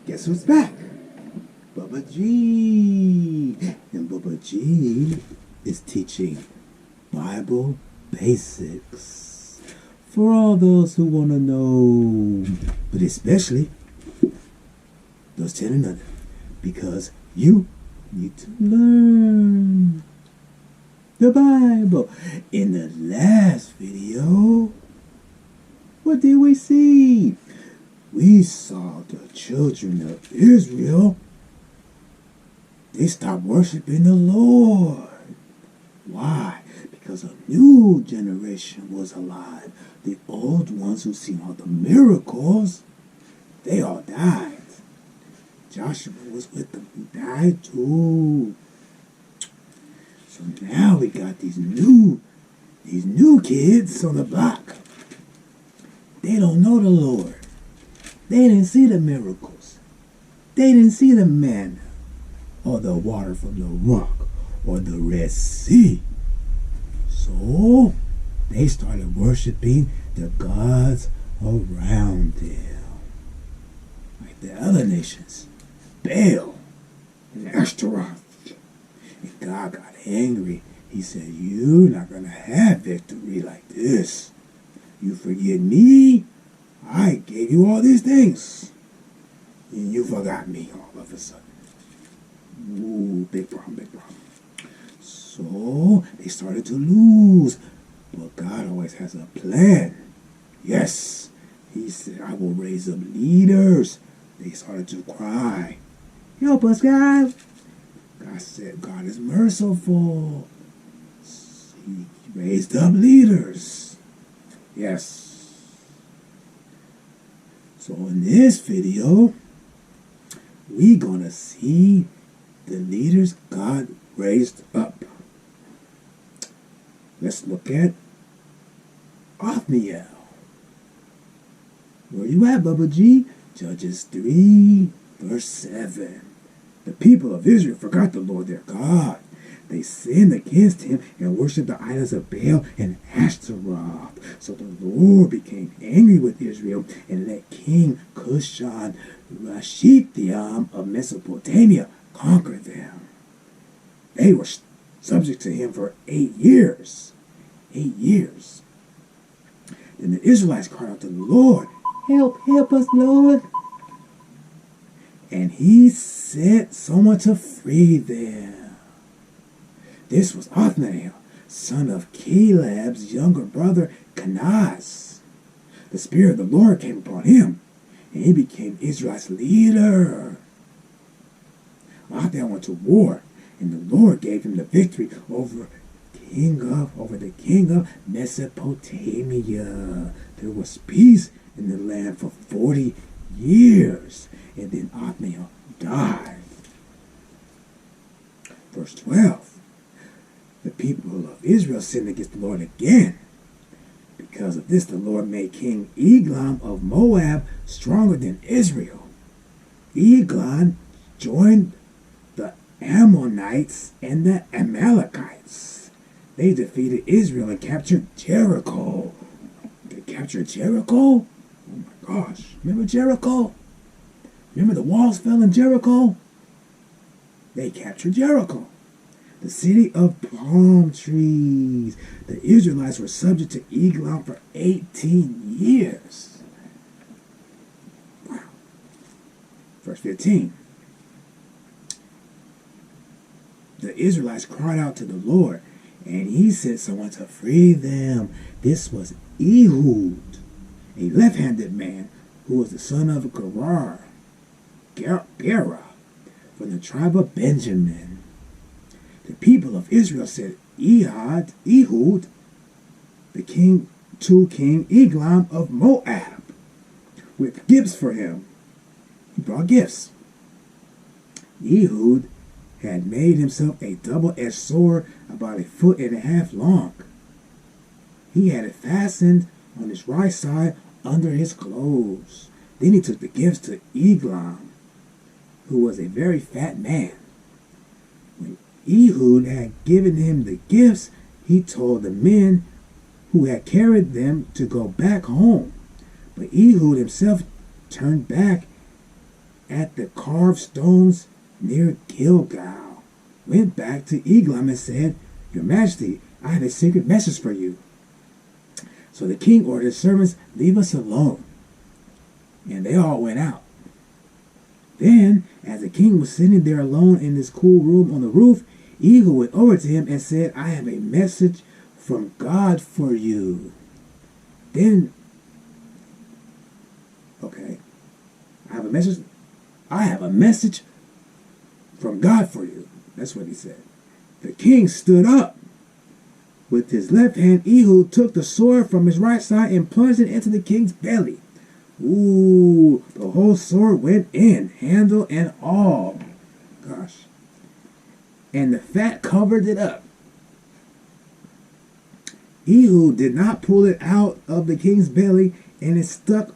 Guess who's back? Bubba G. And Bubba G is teaching Bible basics for all those who want to know, but especially those 10 and under, because you need to learn the Bible. In the last video, what did we see? We saw the children of Israel. They stopped worshiping the Lord. Why? Because a new generation was alive. The old ones who seen all the miracles, they all died. Joshua was with them, who died too. So now we got these new kids on the block. They don't know the Lord. They didn't see the miracles. They didn't see the manna, or the water from the rock, or the Red Sea. So they started worshiping the gods around them, like the other nations, Baal and Ashtaroth. And God got angry. He said, "You're not going to have victory like this. You forget me. I gave you all these things, and you forgot me all of a sudden." Ooh, big problem, big problem. So they started to lose. But God always has a plan. Yes, he said, "I will raise up leaders." They started to cry, "Help us, God." God said, God is merciful. He raised up leaders. Yes. So in this video, we're going to see the leaders God raised up. Let's look at Othniel. Where you at, Bubba G? Judges 3, verse 7. The people of Israel forgot the Lord their God. They sinned against him and worshipped the idols of Baal and Ashtaroth. So the Lord became angry with Israel and let King Cushan Rishathaim of Mesopotamia conquer them. They were subject to him for 8 years. 8 years. Then the Israelites cried out to the Lord, help us, Lord." And he sent someone to free them. This was Othniel, son of Caleb's younger brother, Kenaz. The Spirit of the Lord came upon him, and he became Israel's leader. Othniel went to war, and the Lord gave him the victory over the king of Mesopotamia. There was peace in the land for 40 years, and then Othniel died. Verse 12. The people of Israel sinned against the Lord again. Because of this, the Lord made King Eglon of Moab stronger than Israel. Eglon joined the Ammonites and the Amalekites. They defeated Israel and captured Jericho. They captured Jericho? Oh my gosh. Remember Jericho? Remember the walls fell in Jericho? They captured Jericho, the city of palm trees. The Israelites were subject to Eglon for 18 years. Wow. Verse 15. The Israelites cried out to the Lord, and he sent someone to free them. This was Ehud, a left-handed man who was the son of Gera, from the tribe of Benjamin. The people of Israel said, Ehud, the king, to King Eglon of Moab, with gifts for him. He brought gifts. Ehud had made himself a double-edged sword about 1.5 feet long. He had it fastened on his right side under his clothes. Then he took the gifts to Eglon, who was a very fat man. When Ehud had given him the gifts, he told the men who had carried them to go back home. But Ehud himself turned back at the carved stones near Gilgal, went back to Eglon and said, Your Majesty, I have a secret message for you. So the king ordered his servants, Leave us alone. And they all went out. Then, as the king was sitting there alone in his cool room on the roof, Ehud went over to him and said, I have a message from God for you. Then, okay, I have a message from God for you. That's what he said. The king stood up. With his left hand, Ehud took the sword from his right side and plunged it into the king's belly. Ooh, the whole sword went in, handle and all. Gosh. And the fat covered it up. Ehud did not pull it out of the king's belly, and it stuck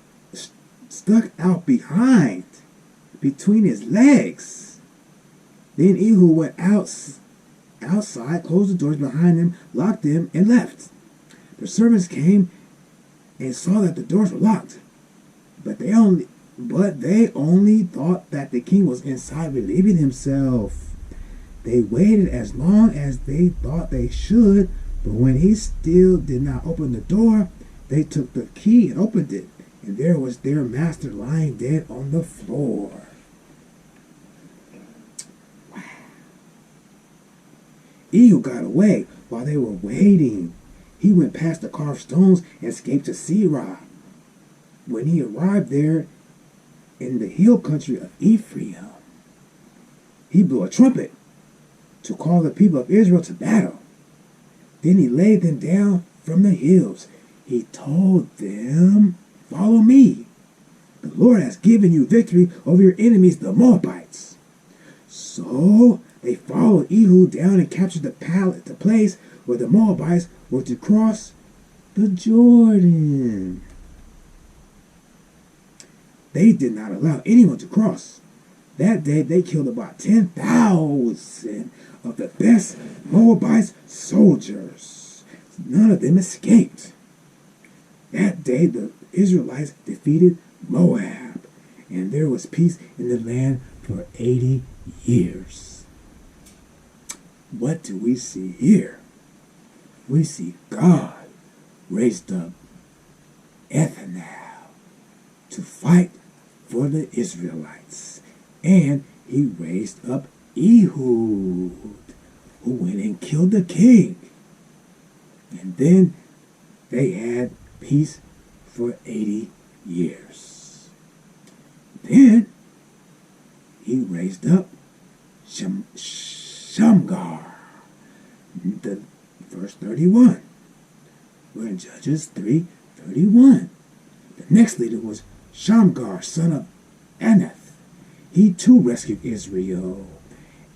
out behind, between his legs. Then Ehud went outside, closed the doors behind him, locked them, and left. The servants came and saw that the doors were locked, but they only thought that the king was inside relieving himself. They waited as long as they thought they should, but when he still did not open the door, they took the key and opened it, and there was their master lying dead on the floor. Wow. Ehud got away while they were waiting. He went past the carved stones and escaped to Seirah. When he arrived there in the hill country of Ephraim, he blew a trumpet to call the people of Israel to battle. Then he laid them down from the hills. He told them, Follow me. The Lord has given you victory over your enemies, the Moabites. So they followed Ehud down and captured the place where the Moabites were to cross the Jordan. They did not allow anyone to cross. That day they killed about 10,000 of the best Moabite soldiers. None of them escaped. That day the Israelites defeated Moab, and there was peace in the land for 80 years. What do we see here? We see God raised up Ethaniel to fight for the Israelites. And he raised up Ehud, who went and killed the king. And then they had peace for 80 years. Then he raised up Shamgar. Verse 31. We're in Judges 3:31. The next leader was Shamgar, son of Anath. He too rescued Israel,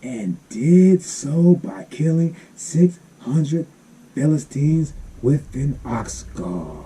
and did so by killing 600 Philistines with an ox goad.